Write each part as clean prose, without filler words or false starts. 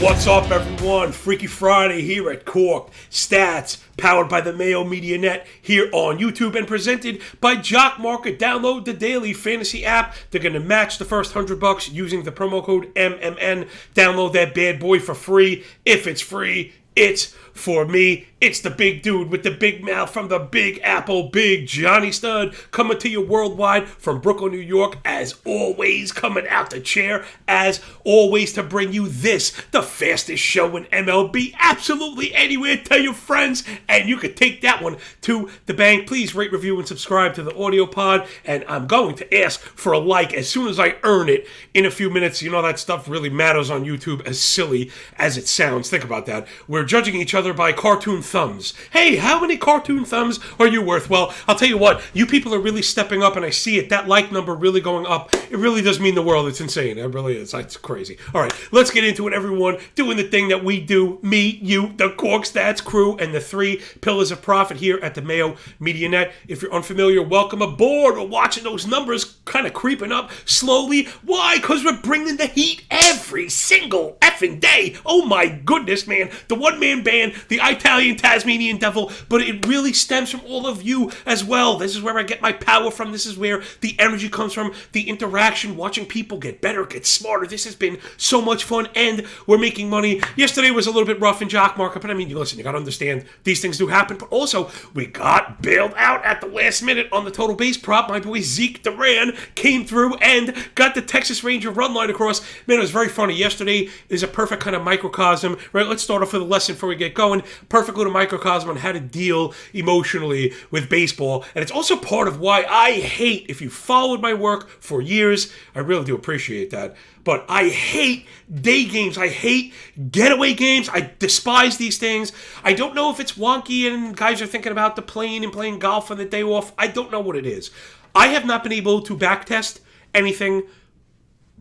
What's up, everyone? Freaky Friday here at Cork Stats, powered by the Mayo Media Net here on YouTube and presented by Jock Market. Download the daily fantasy app. They're going to match the first $100 using the promo code MMN. Download that bad boy for free. If it's free, it's for me. It's the big dude with the big mouth from the Big Apple, Big Johnny Stud, coming to you worldwide from Brooklyn, New York, as always, coming out the chair, as always, to bring you this, the fastest show in MLB, absolutely anywhere. Tell your friends, and you can take that one to the bank. Please rate, review, and subscribe to the audio pod, and I'm going to ask for a like as soon as I earn it in a few minutes. You know, that stuff really matters on YouTube, as silly as it sounds. Think about that. We're judging each other by cartoon thumbs. Hey, how many cartoon thumbs are you worth? Well, I'll tell you what, you people are really stepping up, and I see it. That like number really going up. It really does mean the world. It's insane. It really is. It's crazy. All right, let's get into it, everyone. Doing the thing that we do, me, you, the Cork Stats crew, and the three pillars of profit here at the Mayo Media Net. If you're unfamiliar, welcome aboard. We're watching those numbers kind of creeping up slowly. Why? Because we're bringing the heat every single effing day. Oh my goodness, man. The one-man band, the Italian Tasmanian Devil, but it really stems from all of you as well. This is where I get my power from. This is where the energy comes from, the interaction, watching people get better, get smarter. This has been so much fun, and we're making money. Yesterday was a little bit rough in Jock Market, but I mean, listen, you got to understand these things do happen, but also we got bailed out at the last minute on the total base prop. My boy Zeke Duran came through and got the Texas Ranger run line across. Man, it was very funny. Yesterday is a perfect kind of microcosm, right? Let's start off with a lesson before we get going. Perfect little microcosm on how to deal emotionally with baseball. And it's also part of why I hate, if you followed my work for years, I really do appreciate that, but I hate day games. I hate getaway games. I despise these things. I don't know if it's wonky and guys are thinking about the plane and playing golf on the day off. I don't know what it is. I have not been able to backtest anything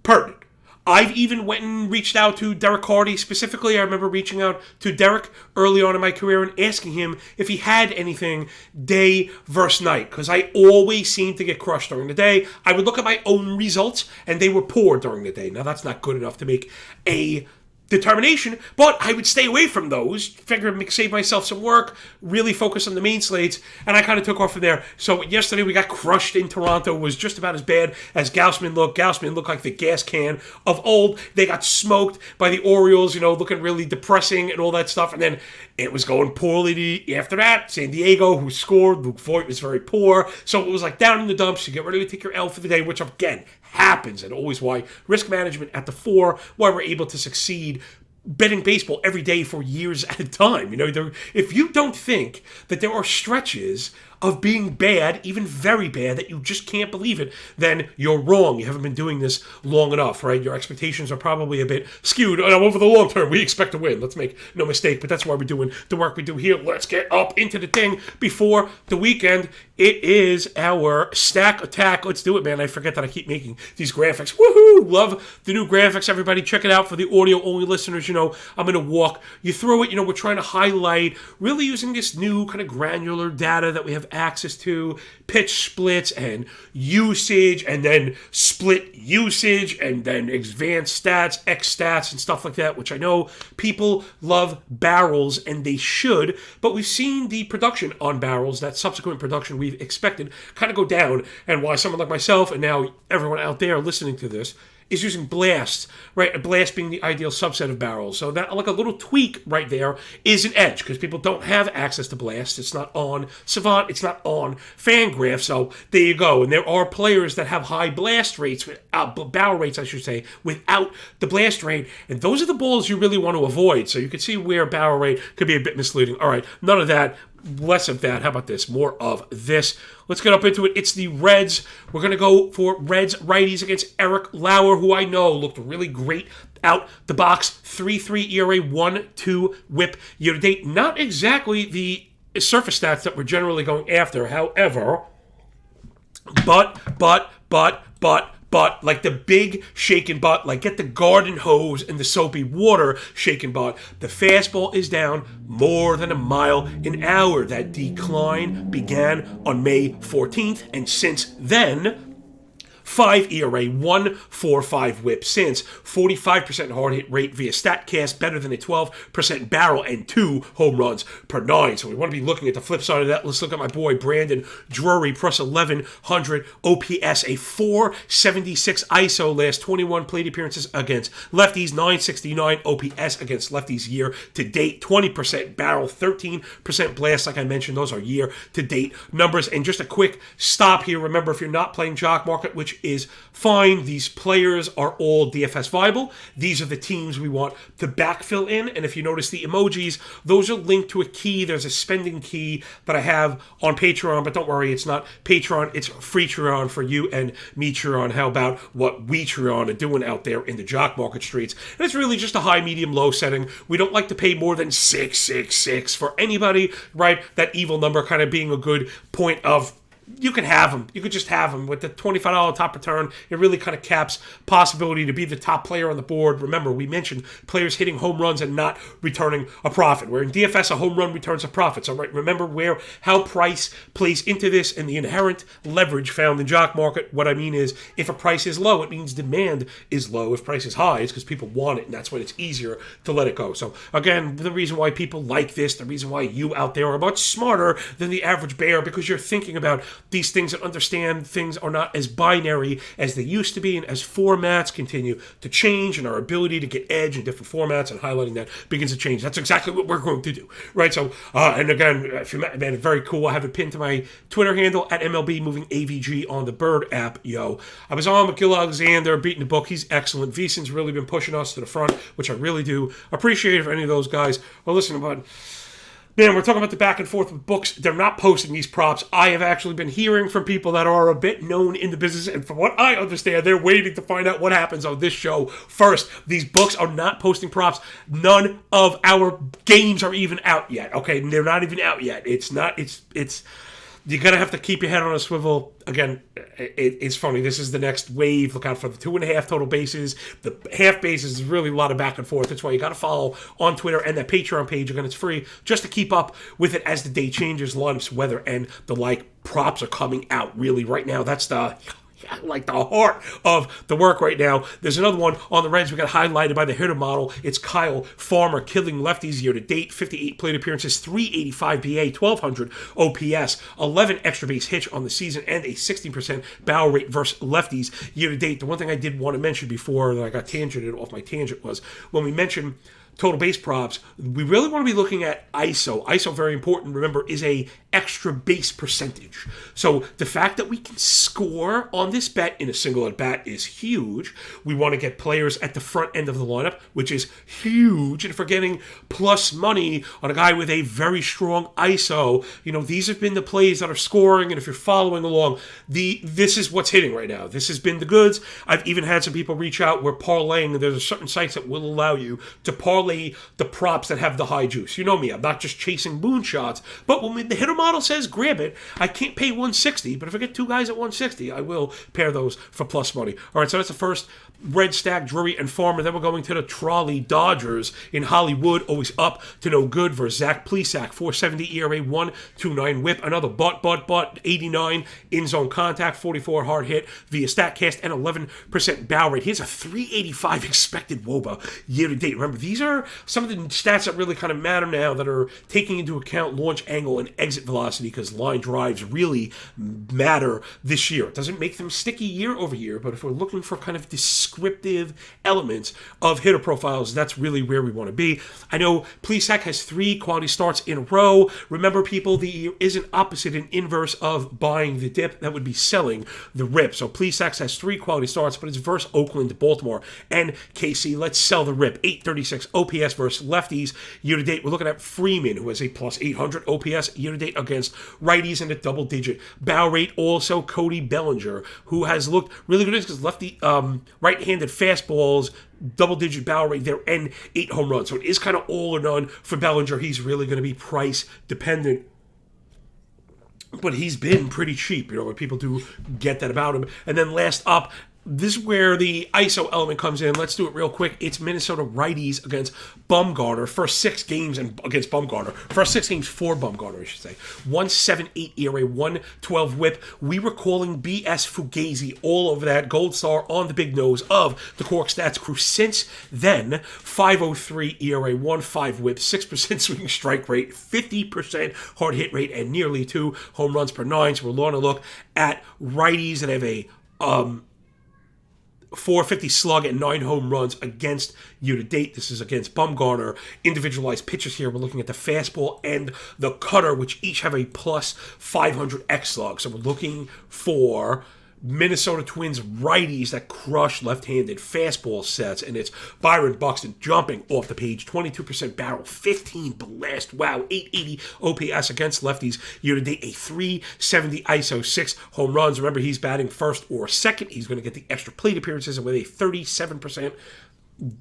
pertinent. I've even went and reached out to Derek Hardy. Specifically, I remember reaching out to Derek early on in my career and asking him if he had anything day versus night, because I always seem to get crushed during the day. I would look at my own results, and they were poor during the day. Now, that's not good enough to make a determination, but I would stay away from those, figure save myself some work, really focus on the main slates, and I kind of took off from there. So yesterday we got crushed in Toronto. It was just about as bad as Gaussman looked. Gaussman looked like the gas can of old. They got smoked by the Orioles, you know, looking really depressing and all that stuff, and then it was going poorly after that. San Diego, who scored, Luke Voigt was very poor, so it was like down in the dumps. You get ready to take your L for the day, which again happens, and always why risk management at the fore, why we're able to succeed betting baseball every day for years at a time. You know, if you don't think that there are stretches of being bad, even very bad, that you just can't believe it, then you're wrong. You haven't been doing this long enough, right? Your expectations are probably a bit skewed. Over the long term, we expect to win. Let's make no mistake, but that's why we're doing the work we do here. Let's get up into the thing before the weekend. It is our stack attack. Let's do it, man. I forget that I keep making these graphics. Woohoo! Love the new graphics, everybody. Check it out for the audio-only listeners. You know, I'm going to walk you through it. You know, we're trying to highlight, really using this new kind of granular data that we have access to, pitch splits and usage, and then split usage, and then advanced stats, X stats, and stuff like that, which I know people love barrels, and they should, but we've seen the production on barrels, that subsequent production we've expected, kind of go down, and why someone like myself, and now everyone out there listening to this, is using blasts, right? A blast being the ideal subset of barrels. So that, like a little tweak right there, is an edge, because people don't have access to blast. It's not on Savant. It's not on Fangraph. So there you go. And there are players that have high blast rates, barrel rates, I should say, without the blast rate. And those are the balls you really want to avoid. So you can see where barrel rate could be a bit misleading. All right, none of that. Less of that. How about this? More of this. Let's get up into it. It's the Reds. We're going to go for Reds righties against Eric Lauer, who I know looked really great out the box. 3.3 ERA, 1.2 whip year to date. Not exactly the surface stats that we're generally going after. However, but, like the big shaken butt, like get the garden hose and the soapy water shaken butt. The fastball is down more than a mile an hour. That decline began on May 14th, and since then, 5 ERA, 1.45 whip since, 45% hard hit rate via StatCast, better than a 12% barrel, and 2 home runs per 9. So we want to be looking at the flip side of that. Let's look at my boy Brandon Drury, plus 1100 OPS, a 476 ISO, last 21 plate appearances against lefties, 969 OPS against lefties year to date, 20% barrel, 13% blast. Like I mentioned, those are year to date numbers. And just a quick stop here. Remember, if you're not playing Jock Market, which is fine, these players are all DFS viable. These are the teams we want to backfill in. And if you notice the emojis, those are linked to a key. There's a spending key that I have on Patreon, but don't worry, it's not Patreon, it's Freetreon for you and me, Treon. How about what we, Treon, are doing out there in the Jock Market streets? And it's really just a high, medium, low setting. We don't like to pay more than 666 for anybody, right? That evil number kind of being a good point of, you can have them. You could just have them. With the $25 top return, it really kind of caps possibility to be the top player on the board. Remember, we mentioned players hitting home runs and not returning a profit. Where in DFS, a home run returns a profit. So remember how price plays into this and the inherent leverage found in Jock Market. What I mean is, if a price is low, it means demand is low. If price is high, it's because people want it, and that's when it's easier to let it go. So again, the reason why people like this, the reason why you out there are much smarter than the average bear, because you're thinking about these things and understand things are not as binary as they used to be, and as formats continue to change and our ability to get edge in different formats and highlighting that begins to change. That's exactly what we're going to do, right? So, and again, if you met, man, very cool. I have it pinned to my Twitter handle at MLB Moving AVG on the Bird app, yo. I was on with Laghezza beating the book. He's excellent. Veason's really been pushing us to the front, which I really do appreciate if any of those guys are listening, bud. Man, we're talking about the back and forth with books. They're not posting these props. I have actually been hearing from people that are a bit known in the business, and from what I understand, they're waiting to find out what happens on this show first. These books are not posting props. None of our games are even out yet, okay? They're not even out yet. It's you're going to have to keep your head on a swivel. Again, it's funny. This is the next wave. Look out for the 2.5 total bases. The half bases is really a lot of back and forth. That's why you got to follow on Twitter and that Patreon page. Again, it's free just to keep up with it as the day changes, lineups, weather, and the like. Props are coming out really right now. That's the heart of the work right now. There's another one on the Reds we got highlighted by the hitter model. It's Kyle Farmer, killing lefties year to date, 58 plate appearances, 385 BA, 1200 OPS, 11 extra base hits on the season, and a 16% barrel rate versus lefties year to date. The one thing I did want to mention before that I got tangented off my tangent was when we mentioned total base props, we really want to be looking at ISO. ISO, very important, remember, is a extra base percentage. So the fact that we can score on this bet in a single at bat is huge. We want to get players at the front end of the lineup, which is huge. And if we're getting plus money on a guy with a very strong ISO, these have been the plays that are scoring. And if you're following along, this is what's hitting right now. This has been the goods. I've even had some people reach out where parlaying, there's certain sites that will allow you to parlay the props that have the high juice. You know me, I'm not just chasing moonshots, but when the hitter model says grab it, I can't pay 160, but if I get two guys at 160, I will pair those for plus money. All right, so that's the first Red Stack, Drury, and Farmer. Then we're going to the Trolley Dodgers in Hollywood, always up to no good versus Zach Plesac, 470 ERA, 129 whip, another butt, 89 in-zone contact, 44 hard hit via StatCast, and 11% barrel rate. Here's a 385 expected WOBA year to date. Remember, these are some of the stats that really kind of matter now, that are taking into account launch angle and exit velocity, because line drives really matter this year. It doesn't make them sticky year over year, but if we're looking for kind of descriptive elements of hitter profiles, that's really where we want to be. I know Plesac has 3 quality starts in a row. Remember, people, the is an opposite and inverse of buying the dip. That would be selling the rip. So Plesac has 3 quality starts, but it's versus Oakland, Baltimore, and KC. Let's sell the rip. 836 OPS versus lefties year to date. We're looking at Freeman, who has a plus 800 OPS year to date against righties and a double-digit barrel rate. Also, Cody Bellinger, who has looked really good because lefty right-handed fastballs, double-digit barrel rate there, and 8 home runs. So it is kind of all or none for Bellinger. He's really going to be price dependent, but he's been pretty cheap, when people do get that about him. And then last up, this is where the ISO element comes in. Let's do it real quick. It's Minnesota righties against Bumgarner. First 6 games against Bumgarner. First 6 games for Bumgarner, I should say. 1.78 ERA, 1.12 WHIP. We were calling BS Fugazi all over that. Gold star on the big nose of the Cork Stats crew. Since then, 5.03 ERA, 1.5 WHIP, 6% swinging strike rate, 50% hard hit rate, and nearly 2 home runs per 9. So we're on a look at righties that have a 450 slug and 9 home runs against year to date. This is against Bumgarner. Individualized pitches here. We're looking at the fastball and the cutter, which each have a plus 500 X slug. So we're looking for Minnesota Twins righties that crush left-handed fastball sets, and it's Byron Buxton jumping off the page, 22% barrel, 15 blast, wow, 880 OPS against lefties year-to-date, a 370 ISO, 6 home runs. Remember, he's batting first or second. He's going to get the extra plate appearances with a 37%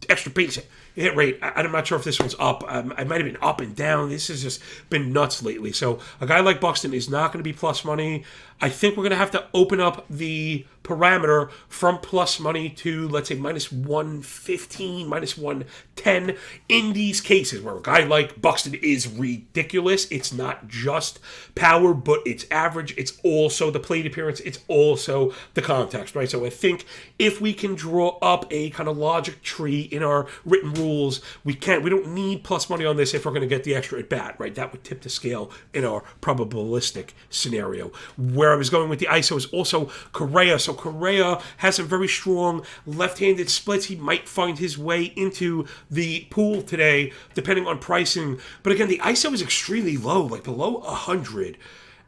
extra base hit rate. I'm not sure if this one's up. I might have been up and down. This has just been nuts lately. So a guy like Buxton is not going to be plus money. I think we're going to have to open up the parameter from plus money to, let's say, minus 115, minus 110 in these cases where a guy like Buxton is ridiculous. It's not just power, but it's average. It's also the plate appearance. It's also the context, right? So I think if we can draw up a kind of logic tree in our written rules, we can. We don't need plus money on this if we're going to get the extra at bat, right? That would tip the scale in our probabilistic scenario. Where I was going with the ISO is also Correa. So Correa has some very strong left-handed splits. He might find his way into the pool today, depending on pricing. But again, the ISO is extremely low, like below 100.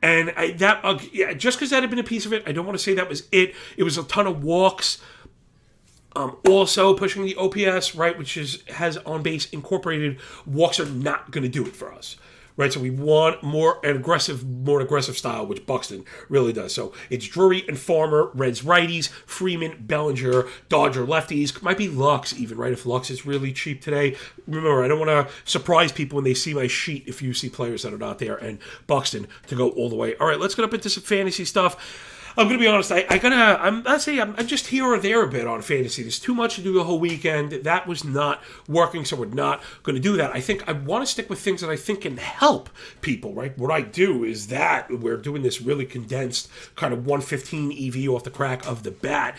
And just because that had been a piece of it, I don't want to say that was it. It was a ton of walks. Also pushing the OPS, right, which has on base incorporated. Walks are not going to do it for us, right? So we want more aggressive style, which Buxton really does. So it's Drury and Farmer, Reds righties, Freeman, Bellinger, Dodger lefties. Might be Lux even, right? If Lux is really cheap today. Remember, I don't want to surprise people when they see my sheet if you see players that are not there, and Buxton to go all the way. All right, let's get up into some fantasy stuff. I'm going to be honest, I'm just here or there a bit on fantasy. There's too much to do the whole weekend. That was not working, so we're not going to do that. I think I want to stick with things that I think can help people, right? What I do is that we're doing this really condensed kind of 115 EV off the crack of the bat.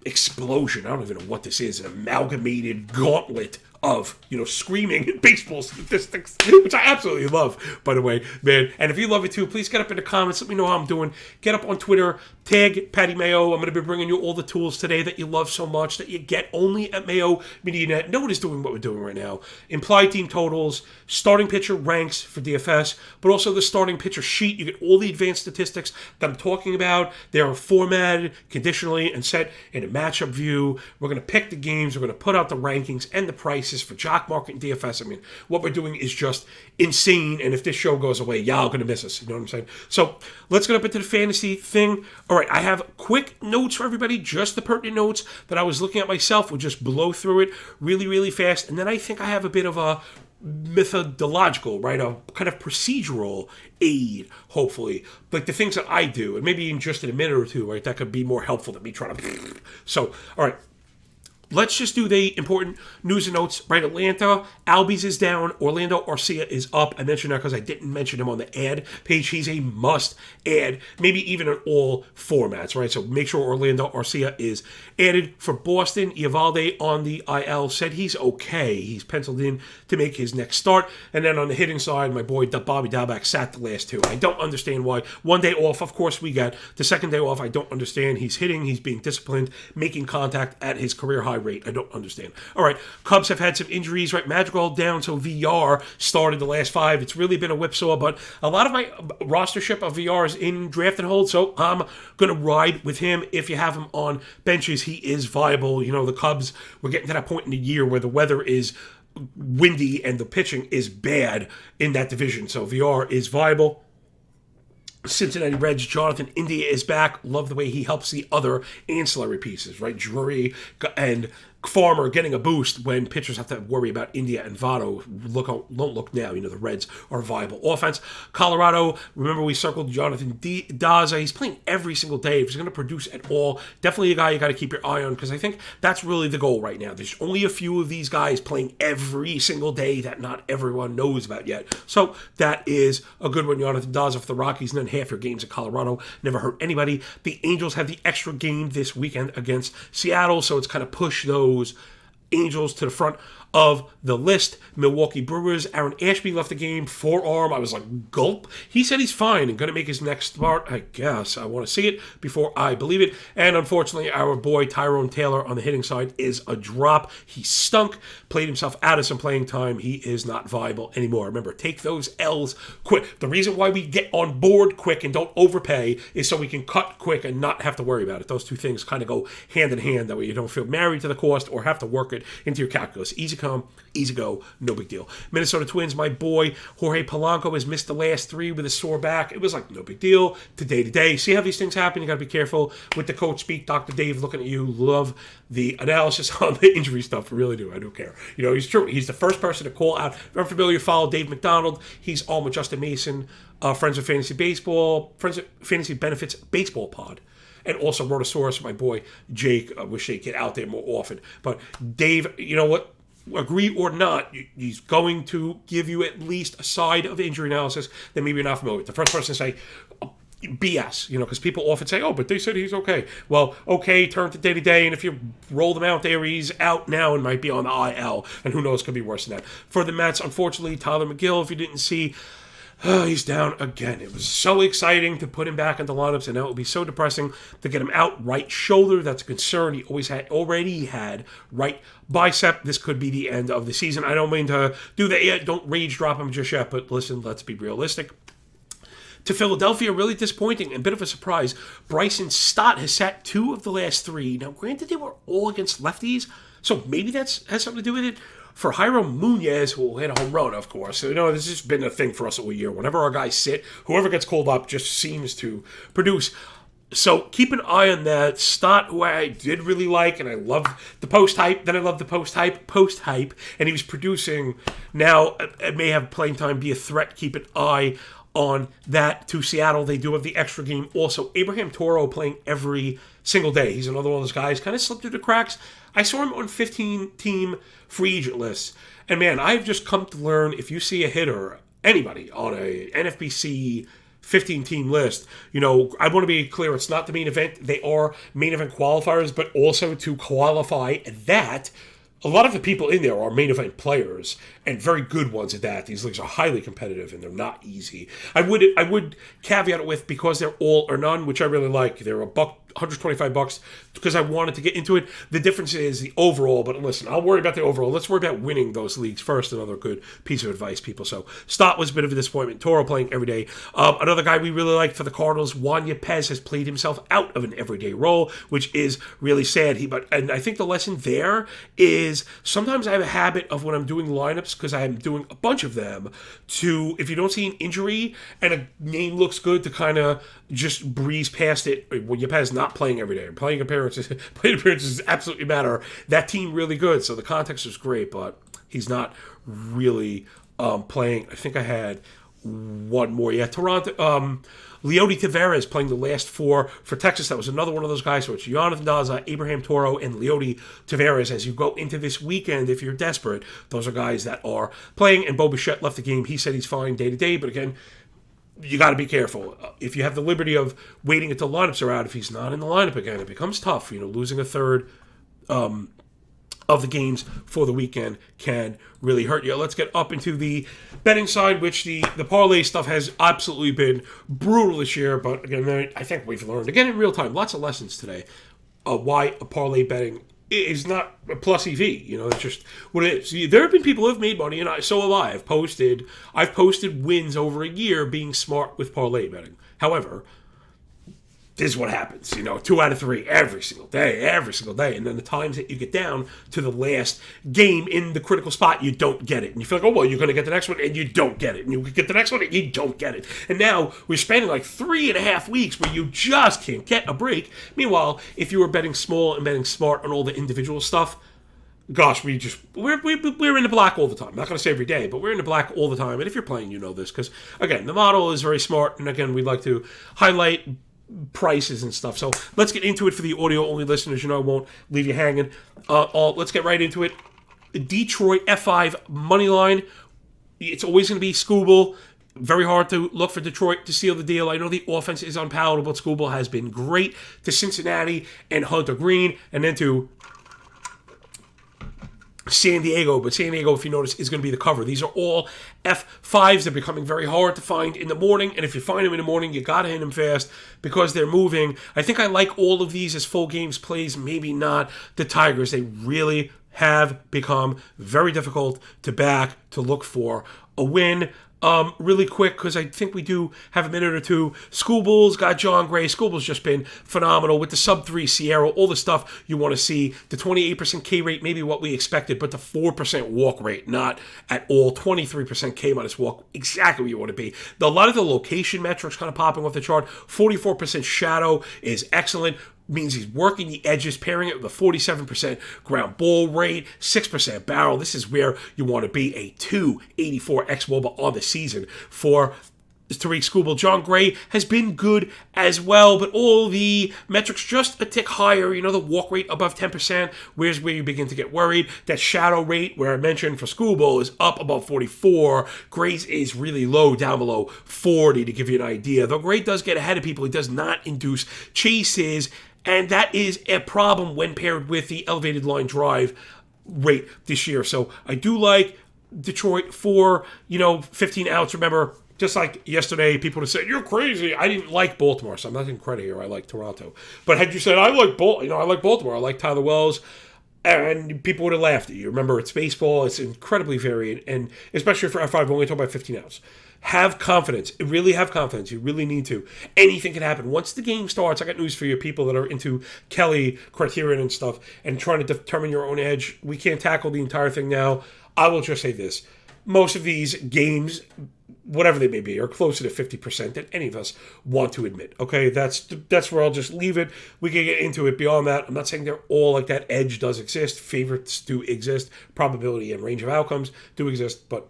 Explosion. I don't even know what this is. An amalgamated gauntlet of, screaming baseball statistics, which I absolutely love, by the way, man. And if you love it too, please get up in the comments. Let me know how I'm doing. Get up on Twitter. Tag Patty Mayo. I'm going to be bringing you all the tools today that you love so much that you get only at Mayo Media Net. Nobody's doing what we're doing right now. Implied team totals, starting pitcher ranks for DFS, but also the starting pitcher sheet. You get all the advanced statistics that I'm talking about. They are formatted conditionally and set in a matchup view. We're going to pick the games. We're going to put out the rankings and the prices for Jock Market and DFS. I mean, what we're doing is just insane, and if this show goes away, y'all are going to miss us. You know what I'm saying? So let's get up into the fantasy thing. All right, I have quick notes for everybody, just the pertinent notes that I was looking at myself. We'll just blow through it really, really fast, and then I think I have a bit of a methodological, right, a kind of procedural aid, hopefully, like the things that I do, and maybe in just in a minute or two, right, that could be more helpful than me trying to. So, all right. Let's just do the important news and notes, right? Atlanta, Albies is down. Orlando Arcia is up. I mentioned that because I didn't mention him on the ad page. He's a must add, maybe even in all formats, right? So make sure Orlando Arcia is added. For Boston, Eovaldi on the IL said he's okay. He's penciled in to make his next start. And then on the hitting side, my boy Bobby Dalbec sat the last two. I don't understand why. 1 day off, of course, we got. The second day off, I don't understand. He's hitting. He's being disciplined, making contact at his career high rate. I don't understand. All right, Cubs have had some injuries, right? Madrigal down, so VR started the last 5. It's really been a whipsaw, but a lot of my rostership of VR is in draft and hold, so I'm going to ride with him. If you have him on benches, he is viable. The Cubs, we're getting to that point in the year where the weather is windy and the pitching is bad in that division, so VR is viable. Cincinnati Reds, Jonathan India is back. Love the way he helps the other ancillary pieces, right? Drury and Farmer getting a boost when pitchers have to worry about India and Votto. Don't look now. The Reds are a viable offense. Colorado, remember we circled Jonathan Daza. He's playing every single day. If he's going to produce at all, definitely a guy you got to keep your eye on, because I think that's really the goal right now. There's only a few of these guys playing every single day that not everyone knows about yet. So that is a good one. Jonathan Daza for the Rockies, and then half your games at Colorado. Never hurt anybody. The Angels have the extra game this weekend against Seattle, so it's kind of push those Angels to the front of the list. Milwaukee Brewers, Aaron Ashby left the game, forearm. I was like, gulp. He said he's fine and going to make his next start. I guess I want to see it before I believe it. And unfortunately, our boy Tyrone Taylor on the hitting side is a drop. He stunk, played himself out of some playing time. He is not viable anymore. Remember, take those L's quick. The reason why we get on board quick and don't overpay is so we can cut quick and not have to worry about it. Those two things kind of go hand in hand. That way you don't feel married to the cost or have to work it into your calculus. Easy come, easy go, no big deal. Minnesota Twins, my boy Jorge Polanco has missed the last 3 with a sore back. It was like no big deal. Today to day. See how these things happen? You got to be careful with the coach speak. Dr. Dave looking at you. Love the analysis on the injury stuff. I really do. I don't care. He's true. He's the first person to call out. If you're familiar, follow Dave McDonald. He's on with Justin Mason, Friends of Fantasy Baseball, Friends of Fantasy Benefits Baseball Pod. And also Rotosaurus, my boy Jake. I wish they'd get out there more often. But Dave, you know what? Agree or not, he's going to give you at least a side of injury analysis that maybe you're not familiar with. The first person to say, BS, because people often say, oh, but they said he's okay. Well, okay, turn to day-to-day, and if you roll them out there, he's out now and might be on the IL, and who knows, could be worse than that. For the Mets, unfortunately, Tyler McGill, if you didn't see, he's down again. It was so exciting to put him back into lineups, and now it would be so depressing to get him out. Right shoulder, that's a concern. He already had right bicep. This could be the end of the season. I don't mean to do that yet. Don't rage drop him just yet, but listen, let's be realistic. To Philadelphia, really disappointing and a bit of a surprise. Bryson Stott has sat 2 of the last 3. Now, granted, they were all against lefties, so maybe that has something to do with it. For Hiram Munoz, who will hit a home run, of course. So, this has been a thing for us all year. Whenever our guys sit, whoever gets called up just seems to produce. So keep an eye on that. Stott, who I did really like, and I love the post-hype. Then I love the post-hype, and he was producing. Now, it may have playing time be a threat. Keep an eye on that. To Seattle, they do have the extra game. Also, Abraham Toro playing every single day. He's another one of those guys, kind of slipped through the cracks. I saw him on 15-team free agent lists. And man, I've just come to learn, if you see a hitter, anybody on a NFBC 15-team list, I want to be clear, it's not the main event. They are main event qualifiers, but also to qualify that, a lot of the people in there are main event players, and very good ones at that. These leagues are highly competitive, and they're not easy. I would caveat it with, because they're all or none, which I really like. They're $125 because I wanted to get into it. The difference is the overall, but listen, I'll worry about the overall. Let's worry about winning those leagues first. Another good piece of advice, people. So Stott was a bit of a disappointment. Toro playing every day. Another guy we really like for the Cardinals, Juan Yepez, has played himself out of an everyday role, which is really sad. And I think the lesson there is sometimes I have a habit of, when I'm doing lineups, because I'm doing a bunch of them, to, if you don't see an injury and a name looks good, to kind of just breeze past it. Well, Yepez not playing every day. Playing appearances absolutely matter. That team really good, so the context is great, but he's not really playing. I think I had one more. Yeah, Toronto. Leody Taveras playing the last 4 for Texas. That was another one of those guys. So it's Jonathan Daza, Abraham Toro, and Leody Taveras. As you go into this weekend, if you're desperate, those are guys that are playing. And Bo Bichette left the game. He said he's fine day to day, but again, you got to be careful. If you have the liberty of waiting until lineups are out, if he's not in the lineup again, it becomes tough. Losing a third of the games for the weekend can really hurt you. Let's get up into the betting side, which the parlay stuff has absolutely been brutal this year. But again, I think we've learned, again, in real time, lots of lessons today, why a parlay betting is not a plus EV. It's just what it is. There have been people who have made money, and so have I. I've posted wins over a year being smart with parlay betting. However, this is what happens, 2 out of 3 every single day. And then the times that you get down to the last game in the critical spot, you don't get it. And you feel like, oh, well, you're going to get the next one, and you don't get it. And you get the next one, and you don't get it. And now we're spending like 3.5 weeks where you just can't get a break. Meanwhile, if you were betting small and betting smart on all the individual stuff, gosh, we're in the black all the time. I'm not going to say every day, but we're in the black all the time. And if you're playing, you know this because, again, the model is very smart. And, again, we'd like to highlight prices and stuff. So let's get into it for the audio-only listeners. You know I won't leave you hanging. Let's get right into it. Detroit F5 money line. It's always going to be Skubal. Very hard to look for Detroit to seal the deal. I know the offense is unpalatable, but Skubal has been great to Cincinnati and Hunter Green, and then to San Diego. But San Diego, if you notice, is going to be the cover. These are all F5s. They're becoming very hard to find in the morning, and if you find them in the morning, you got to hit them fast because they're moving. I think I like all of these as full games plays, maybe not the Tigers. They really have become very difficult to back, to look for a win. Really quick, because I think we do have a minute or two. Skubal's got John Gray. Skubal's just been phenomenal with the sub-3 Sierra, all the stuff you want to see. The 28% K rate, maybe what we expected, but the 4% walk rate, not at all. 23% K minus walk, exactly where you want to be. A lot of the location metrics kind of popping off the chart. 44% shadow is excellent. Means he's working the edges, pairing it with a 47% ground ball rate, 6% barrel. This is where you want to be. A 284 xWOBA on the season for Tariq Skubal. John Gray has been good as well, but all the metrics just a tick higher. You know, the walk rate above 10%. Where's where you begin to get worried? That shadow rate, where I mentioned for Skubal, is up above 44. Gray's is really low, down below 40, to give you an idea. Though Gray does get ahead of people, he does not induce chases, and that is a problem when paired with the elevated line drive rate this year. So I do like Detroit for, 15 outs. Remember, just like yesterday, people would have said, you're crazy. I didn't like Baltimore, so I'm not getting credit here. I like Toronto. But had you said, I like Baltimore, I like Tyler Wells, and people would have laughed at you. Remember, it's baseball. It's incredibly varied, and especially for F5, we're only talking about 15 outs. Have confidence. Really have confidence. You really need to. Anything can happen. Once the game starts, I got news for you people that are into Kelly criterion and stuff and trying to determine your own edge. We can't tackle the entire thing now. I will just say this. Most of these games, whatever they may be, are closer to 50% than any of us want to admit. Okay, that's where I'll just leave it. We can get into it beyond that. I'm not saying they're all like that. Edge does exist. Favorites do exist. Probability and range of outcomes do exist, but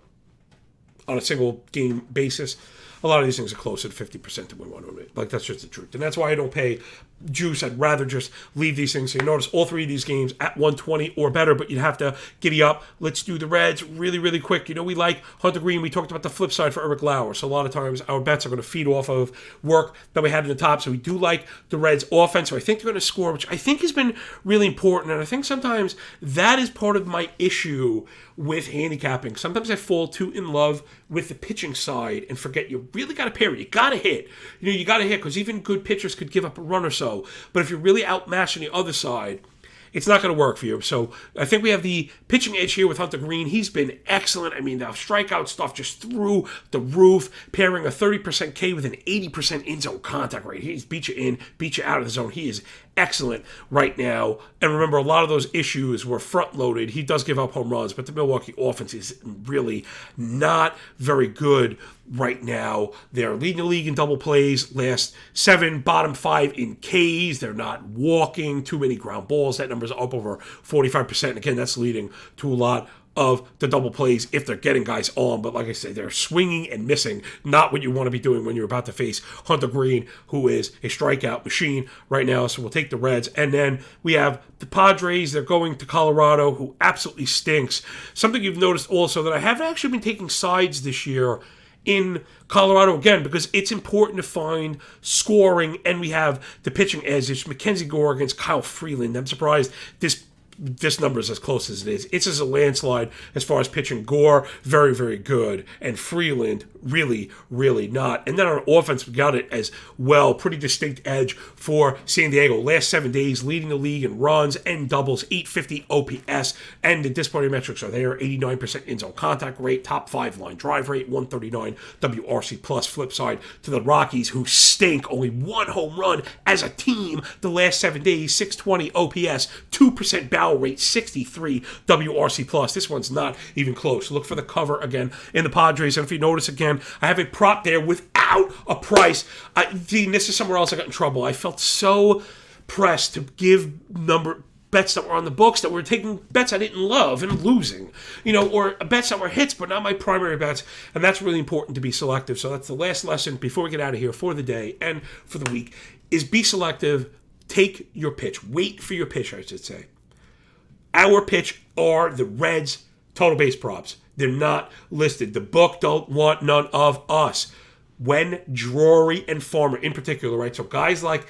on a single game basis, a lot of these things are closer to 50% than we want to admit. Like, that's just the truth. And that's why I don't pay juice. I'd rather just leave these things. So you notice all three of these games at 120 or better, but you'd have to giddy up. Let's do the Reds really, really quick. We like Hunter Green. We talked about the flip side for Eric Lauer. So a lot of times our bets are going to feed off of work that we had in the top. So we do like the Reds offense. So I think they're going to score, which I think has been really important. And I think sometimes that is part of my issue with handicapping. Sometimes I fall too in love with the pitching side and forget you really got to pair it. You got to hit. You got to hit, because even good pitchers could give up a run or so. But if you're really outmatched on the other side, it's not going to work for you. So I think we have the pitching edge here with Hunter Green. He's been excellent. I mean, the strikeout stuff just through the roof, pairing a 30% K with an 80% in-zone contact rate. He's beat you in, beat you out of the zone. He is excellent right now. And remember, a lot of those issues were front-loaded. He does give up home runs, but the Milwaukee offense is really not very good right now. They're leading the league in double plays, last 7, bottom 5 in Ks. They're not walking, too many ground balls. That number's up over 45%. And again, that's leading to a lot of the double plays if they're getting guys on. But like I said, they're swinging and missing. Not what you want to be doing when you're about to face Hunter Green, who is a strikeout machine right now. So we'll take the Reds. And then we have the Padres. They're going to Colorado, who absolutely stinks. Something you've noticed also, that I haven't actually been taking sides this year in Colorado, again, because it's important to find scoring, and we have the pitching edge. It's Mackenzie Gore against Kyle Freeland. I'm surprised this number is as close as it is. It's as a landslide as far as pitching. Gore, very, very good. And Freeland, really, really not. And then on offense, we got it as well. Pretty distinct edge for San Diego. Last 7 days, leading the league in runs and doubles, 850 OPS. And the disciplinary metrics are there. 89% in-zone contact rate, top 5 line drive rate, 139 WRC plus. Flip side to the Rockies, who stink. Only 1 home run as a team the last 7 days, 620 OPS, 2% barrel rate, 63 WRC plus. This one's not even close. Look for the cover again in the Padres. And if you notice again, I have a prop there without a price. This is somewhere else I got in trouble. I felt so pressed to give bets that were on the books that were taking bets I didn't love and losing, or bets that were hits but not my primary bets. And that's really important to be selective. So that's the last lesson before we get out of here for the day and for the week is be selective. Take your pitch. Wait for your pitch, I should say. Our pitch are the Reds total base props. They're not listed. The book don't want none of us. When Drury and Farmer in particular, right? So guys like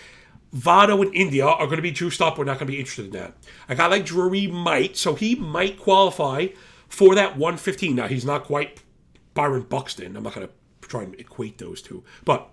Votto and India are going to be juiced up. We're not going to be interested in that. A guy like Drury might, so he might qualify for that 115. Now, he's not quite Byron Buxton. I'm not going to try and equate those two. But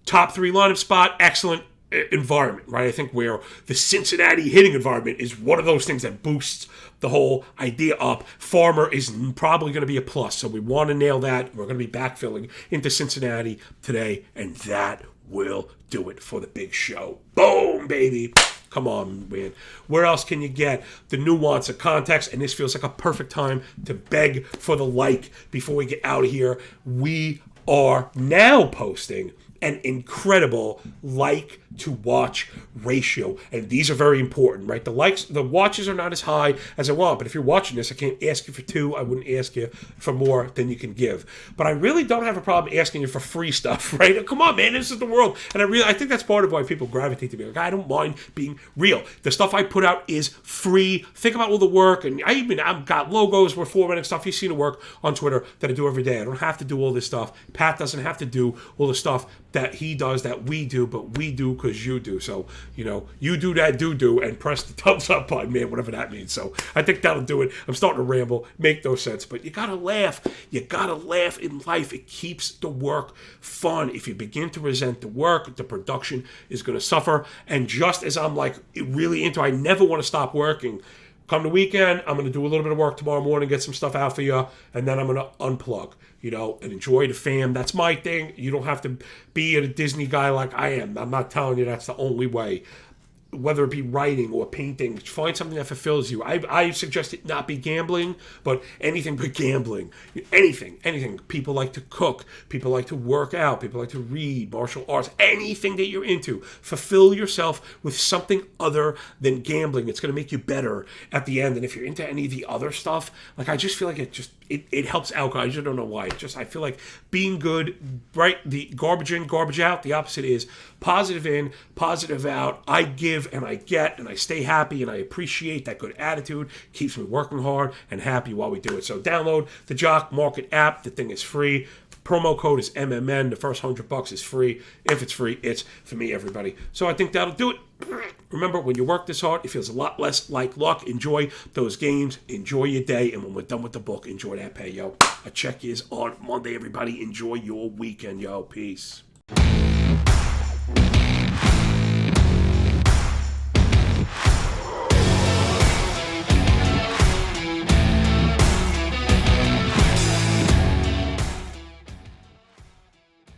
top 3 lineup spot, excellent environment, right? I think where the Cincinnati hitting environment is one of those things that boosts the whole idea up. Farmer is probably going to be a plus, so we want to nail that. We're going to be backfilling into Cincinnati today, and that will do it for the big show. Boom, baby. Come on, man. Where else can you get the nuance of context? And this feels like a perfect time to beg for the like before we get out of here. We are now posting an incredible like to watch ratio, and these are very important, right? The watches are not as high as I want, but if you're watching this, I can't ask you for 2. I wouldn't ask you for more than you can give. But I really don't have a problem asking you for free stuff, right? Come on, man, this is the world, and I think that's part of why people gravitate to me. Like, I don't mind being real. The stuff I put out is free. Think about all the work, and I've got logos, we're formatting stuff. You've seen the work on Twitter that I do every day. I don't have to do all this stuff. Pat doesn't have to do all the stuff that he does, that we do, but we do because you do. So, you do that do and press the thumbs up button, man, whatever that means. So I think that'll do it. I'm starting to ramble, make no sense, but you gotta laugh. You gotta laugh in life. It keeps the work fun. If you begin to resent the work, the production is going to suffer. And just as I'm like really into, I never want to stop working. Come the weekend, I'm going to do a little bit of work tomorrow morning, get some stuff out for you, and then I'm going to unplug, and enjoy the fam. That's my thing. You don't have to be a Disney guy like I am. I'm not telling you that's the only way. Whether it be writing or painting, find something that fulfills you. I suggest it not be gambling, but anything but gambling. Anything. People like to cook. People like to work out. People like to read, martial arts. Anything that you're into. Fulfill yourself with something other than gambling. It's going to make you better at the end. And if you're into any of the other stuff, I just feel like it helps out. I just don't know why. I feel like being good, right? The garbage in, garbage out. The opposite is positive in, positive out. I give and I get and I stay happy and I appreciate that good attitude. Keeps me working hard and happy while we do it. So download the Jock Market app. The thing is free. Promo code is MMN. The first $100 is free. If it's free, it's for me, everybody. So I think that'll do it. Remember, when you work this hard, it feels a lot less like luck. Enjoy those games. Enjoy your day. And when we're done with the book, enjoy that pay, yo. A check is on Monday, everybody. Enjoy your weekend, yo. Peace.